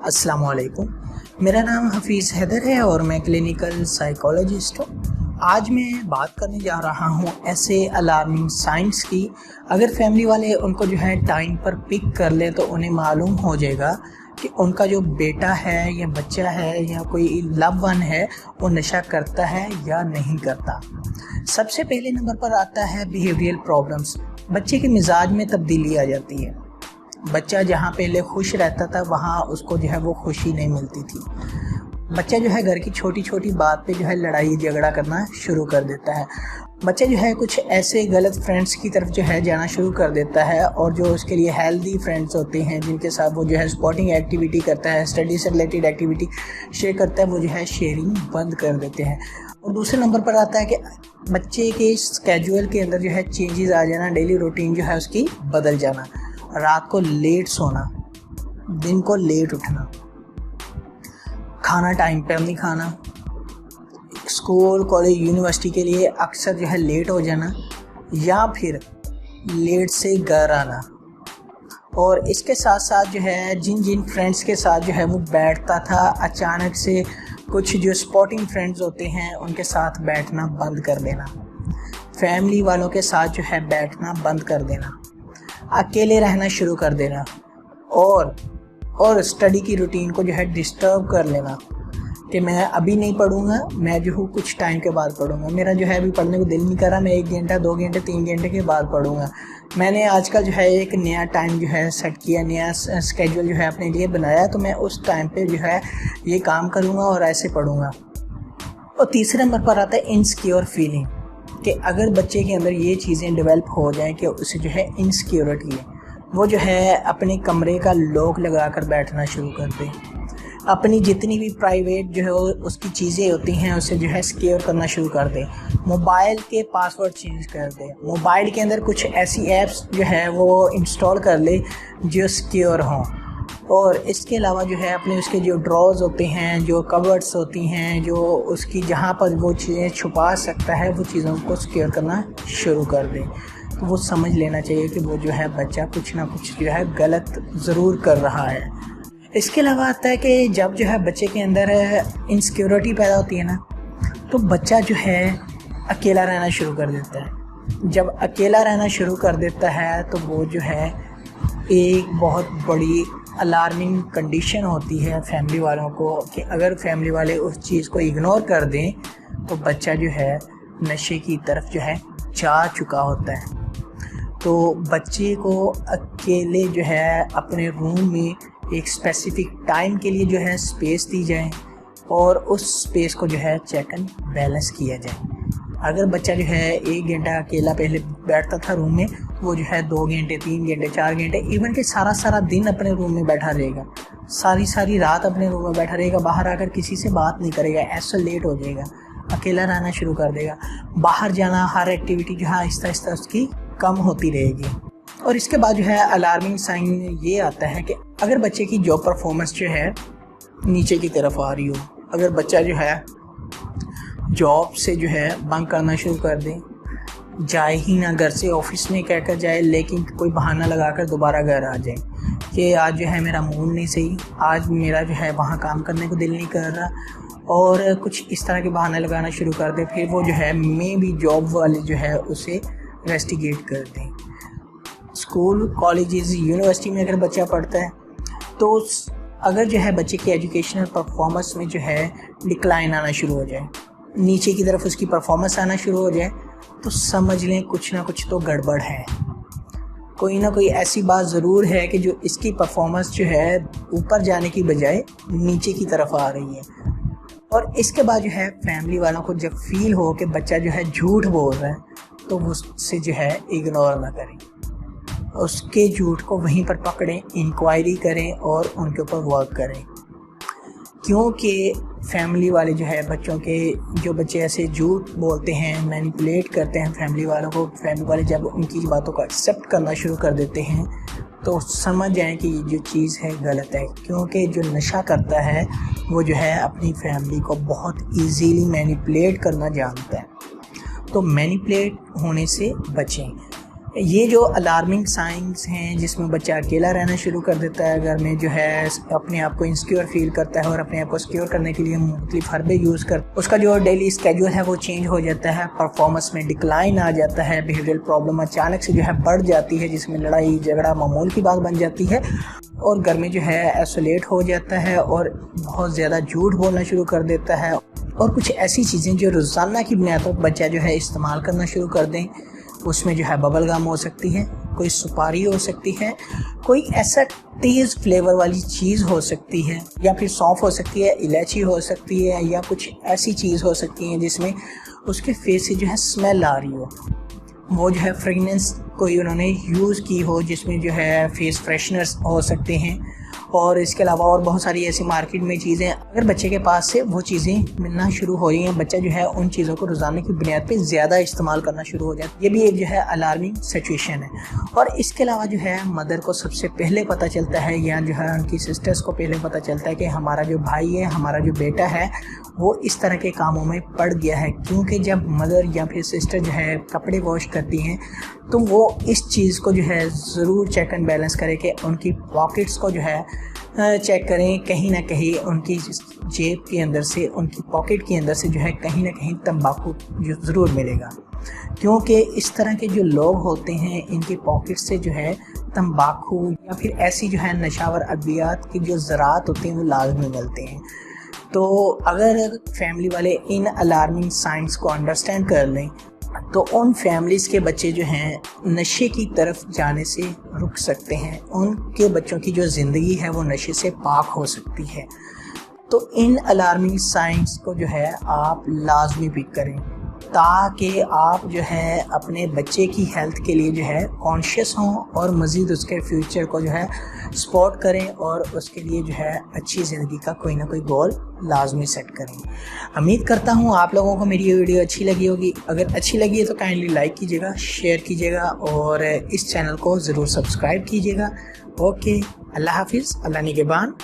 अस्सलाम वालेकुम। मेरा नाम हफीज़ हैदर है और मैं क्लिनिकल साइकोलॉजिस्ट हूँ। आज मैं बात करने जा रहा हूँ ऐसे अलार्मिंग साइंस की। अगर फैमिली वाले उनको जो है टाइम पर पिक कर ले तो उन्हें मालूम हो जाएगा कि उनका जो बेटा है या बच्चा है या कोई लव वन है वो नशा करता है या नहीं करता। सबसे पहले नंबर पर आता है बिहेवियरल प्रॉब्लम्स। बच्चे के मिजाज में तब्दीली आ जाती है। बच्चा जहाँ पहले खुश रहता था वहाँ उसको जो है वो खुशी नहीं मिलती थी। बच्चा जो है घर की छोटी छोटी बात पे जो है लड़ाई झगड़ा करना शुरू कर देता है। बच्चा जो है कुछ ऐसे गलत फ्रेंड्स की तरफ जो है जाना शुरू कर देता है और जो उसके लिए हेल्दी फ्रेंड्स होते हैं जिनके साथ वो जो है स्पोर्टिंग एक्टिविटी करता है, स्टडी से रिलेटेड एक्टिविटी शेयर करता है, वो जो है शेयरिंग बंद कर देते हैं। और दूसरे नंबर पर आता है कि बच्चे के स्केड्यूल के अंदर जो है चेंजेस आ जाना, डेली रूटीन जो है उसकी बदल जाना, रात को लेट सोना, दिन को लेट उठना, खाना टाइम पर नहीं खाना, स्कूल कॉलेज यूनिवर्सिटी के लिए अक्सर जो है लेट हो जाना या फिर लेट से घर आना। और इसके साथ साथ जो है जिन जिन फ्रेंड्स के साथ जो है वो बैठता था अचानक से कुछ जो स्पोर्टिंग फ्रेंड्स होते हैं उनके साथ बैठना बंद कर देना, फैमिली वालों के साथ जो है बैठना बंद कर देना, अकेले रहना शुरू कर देना और स्टडी की रूटीन को जो है डिस्टर्ब कर लेना कि मैं अभी नहीं पढ़ूंगा, मैं जो हूँ कुछ टाइम के बाद पढ़ूंगा, मेरा जो है अभी पढ़ने को दिल नहीं कर रहा, मैं 1 घंटा 2 घंटे 3 घंटे के बाद पढ़ूंगा। मैंने आजकल जो है एक नया टाइम जो है सेट किया, नया स्केड्यूल जो है अपने लिए बनाया, तो मैं उस टाइम पे जो है ये काम करूँगा और ऐसे पढ़ूँगा। और तीसरे नंबर पर आता है इनसिक्योर फीलिंग कि अगर बच्चे के अंदर ये चीज़ें डेवलप हो जाएं कि उसे जो है इनसिक्योरिटी है, वो जो है अपने कमरे का लॉक लगा कर बैठना शुरू कर दे, अपनी जितनी भी प्राइवेट जो है उसकी चीज़ें होती हैं उसे जो है सिक्योर करना शुरू कर दे, मोबाइल के पासवर्ड चेंज कर दे, मोबाइल के अंदर कुछ ऐसी ऐप्स जो है वो इंस्टॉल कर ले जो सिक्योर हों। और इसके अलावा जो है अपने उसके जो ड्रॉज होते हैं, जो कवर्ड्स होती हैं, जो उसकी जहाँ पर वो चीज़ें छुपा सकता है वो चीज़ों को सिक्योर करना शुरू कर दे। तो वो समझ लेना चाहिए कि वो जो है बच्चा कुछ ना कुछ जो है गलत ज़रूर कर रहा है। इसके अलावा आता है कि जब जो है बच्चे के अंदर इनसिक्योरिटी पैदा होती है ना, तो बच्चा जो है अकेला रहना शुरू कर देता है। जब अकेला रहना शुरू कर देता है तो वो जो है एक बहुत बड़ी अलार्मिंग कंडीशन होती है फैमिली वालों को कि अगर फैमिली वाले उस चीज़ को इग्नोर कर दें तो बच्चा जो है नशे की तरफ जो है जा चुका होता है। तो बच्चे को अकेले जो है अपने रूम में एक स्पेसिफिक टाइम के लिए जो है स्पेस दी जाए और उस स्पेस को जो है चेक एंड बैलेंस किया जाए। अगर बच्चा जो है 1 घंटा अकेला पहले बैठता था रूम में, वो जो है 2 घंटे 3 घंटे 4 घंटे इवन के सारा दिन अपने रूम में बैठा रहेगा, सारी रात अपने रूम में बैठा रहेगा, बाहर आकर किसी से बात नहीं करेगा, आइसोलेट हो जाएगा, अकेला रहना शुरू कर देगा। बाहर जाना, हर एक्टिविटी जो है आहिस्ता आहिस्ता उसकी कम होती रहेगी। और इसके बाद जो है अलार्मिंग साइन ये आता है कि अगर बच्चे की जॉब परफॉर्मेंस जो है नीचे की तरफ आ रही हो, अगर बच्चा जो है जॉब से जो है बंक करना शुरू कर दे, जाए ही ना घर से, ऑफिस में कहकर जाए लेकिन कोई बहाना लगाकर दोबारा घर आ जाए कि आज जो है मेरा मूड नहीं सही, आज मेरा जो है वहाँ काम करने को दिल नहीं कर रहा, और कुछ इस तरह के बहाने लगाना शुरू कर दे, फिर वो जो है मे भी जॉब वाले जो है उसे इन्वेस्टिगेट कर दें। स्कूल कॉलेजेस यूनिवर्सिटी में अगर बच्चा पढ़ता है तो अगर जो है बच्चे की एजुकेशनल परफॉर्मेंस में जो है डिक्लाइन आना शुरू हो जाए, नीचे की तरफ उसकी परफॉर्मेंस आना शुरू हो जाए, तो समझ लें कुछ ना कुछ तो गड़बड़ है। कोई ना कोई ऐसी बात ज़रूर है कि जो इसकी परफॉर्मेंस जो है ऊपर जाने की बजाय नीचे की तरफ आ रही है। और इसके बाद जो है फैमिली वालों को जब फील हो कि बच्चा जो है झूठ बोल रहा है तो वो उससे जो है इग्नोर ना करें, उसके झूठ को वहीं पर पकड़ें, इंक्वायरी करें और उनके ऊपर वर्क करें। क्योंकि फैमिली वाले जो है बच्चों के, जो बच्चे ऐसे झूठ बोलते हैं, मैनिपुलेट करते हैं फैमिली वालों को, फैमिली वाले जब उनकी बातों को एक्सेप्ट करना शुरू कर देते हैं तो समझ जाएं कि ये जो चीज़ है गलत है। क्योंकि जो नशा करता है वो जो है अपनी फैमिली को बहुत इजीली मैनिपुलेट करना जानता है। तो मैनिपुलेट होने से बचें। ये जो अलार्मिंग साइंस हैं जिसमें बच्चा अकेला रहना शुरू कर देता है घर में, जो है अपने आप को इनसिक्योर फील करता है और अपने आप को सिक्योर करने के लिए मुख्तलिफ हरबे यूज़ कर, उसका जो डेली स्केड्यूल है वो चेंज हो जाता है, परफॉर्मेंस में डिक्लाइन आ जाता है, बिहेवियरल प्रॉब्लम अचानक से जो है बढ़ जाती है, जिसमें लड़ाई झगड़ा मामूल की बात बन जाती है और घर में जो है आइसोलेट हो जाता है और बहुत ज़्यादा झूठ बोलना शुरू कर देता है और कुछ ऐसी चीज़ें जो रोज़ाना की बुनियाद पर बच्चा जो है इस्तेमाल करना शुरू कर दें। उसमें जो है बबल गम हो सकती है, कोई सुपारी हो सकती है, कोई ऐसा तेज़ फ्लेवर वाली चीज़ हो सकती है, या फिर सौंफ हो सकती है, इलायची हो सकती है, या कुछ ऐसी चीज़ हो सकती है जिसमें उसके फेस से जो है स्मेल आ रही हो, वो जो है फ्रेगनेंस कोई उन्होंने यूज़ की हो जिसमें जो है फेस फ्रेशनर्स हो सकते हैं। और इसके अलावा और बहुत सारी ऐसी मार्केट में चीज़ें अगर बच्चे के पास से वो चीज़ें मिलना शुरू हो रही हैं, बच्चा जो है उन चीज़ों को रोज़ाना की बुनियाद पे ज़्यादा इस्तेमाल करना शुरू हो जाता है। ये भी एक जो है अलार्मिंग सिचुएशन है। और इसके अलावा जो है मदर को सबसे पहले पता चलता है या जो है उनकी सिस्टर्स को पहले पता चलता है कि हमारा जो भाई है, हमारा जो बेटा है वो इस तरह के कामों में पड़ गया है। क्योंकि जब मदर या फिर सिस्टर जो है कपड़े वॉश करती हैं तो वो इस चीज़ को जो है ज़रूर चेक एंड बैलेंस करें कि उनकी पॉकेट्स को जो है चेक करें, कहीं ना कहीं उनकी जेब के अंदर से, उनकी पॉकेट के अंदर से जो है कहीं ना कहीं तंबाकू जो ज़रूर मिलेगा। क्योंकि इस तरह के जो लोग होते हैं इनकी पॉकेट से जो है तंबाकू या फिर ऐसी जो है नशावर अद्वियात की जो ज़रात होती हैं वो लाजमी मिलते हैं। तो अगर फैमिली वाले इन अलार्मिंग साइंस को अंडरस्टैंड कर लें तो उन फैमिलीज़ के बच्चे जो हैं नशे की तरफ जाने से रुक सकते हैं, उनके बच्चों की जो ज़िंदगी है वो नशे से पाक हो सकती है। तो इन अलार्मिंग साइंस को जो है आप लाजमी पिक करें ताकि आप जो है अपने बच्चे की हेल्थ के लिए जो है कॉन्शियस हों और मज़ीद उसके फ्यूचर को जो है सपोर्ट करें और उसके लिए जो है अच्छी ज़िंदगी का कोई ना कोई गोल लाजमी सेट करें। उम्मीद करता हूँ आप लोगों को मेरी ये वीडियो अच्छी लगी होगी। अगर अच्छी लगी है तो काइंडली लाइक कीजिएगा, शेयर कीजिएगा और इस चैनल को ज़रूर सब्सक्राइब कीजिएगा। ओके, अल्लाह हाफिज़, अल्लाह निगहबान।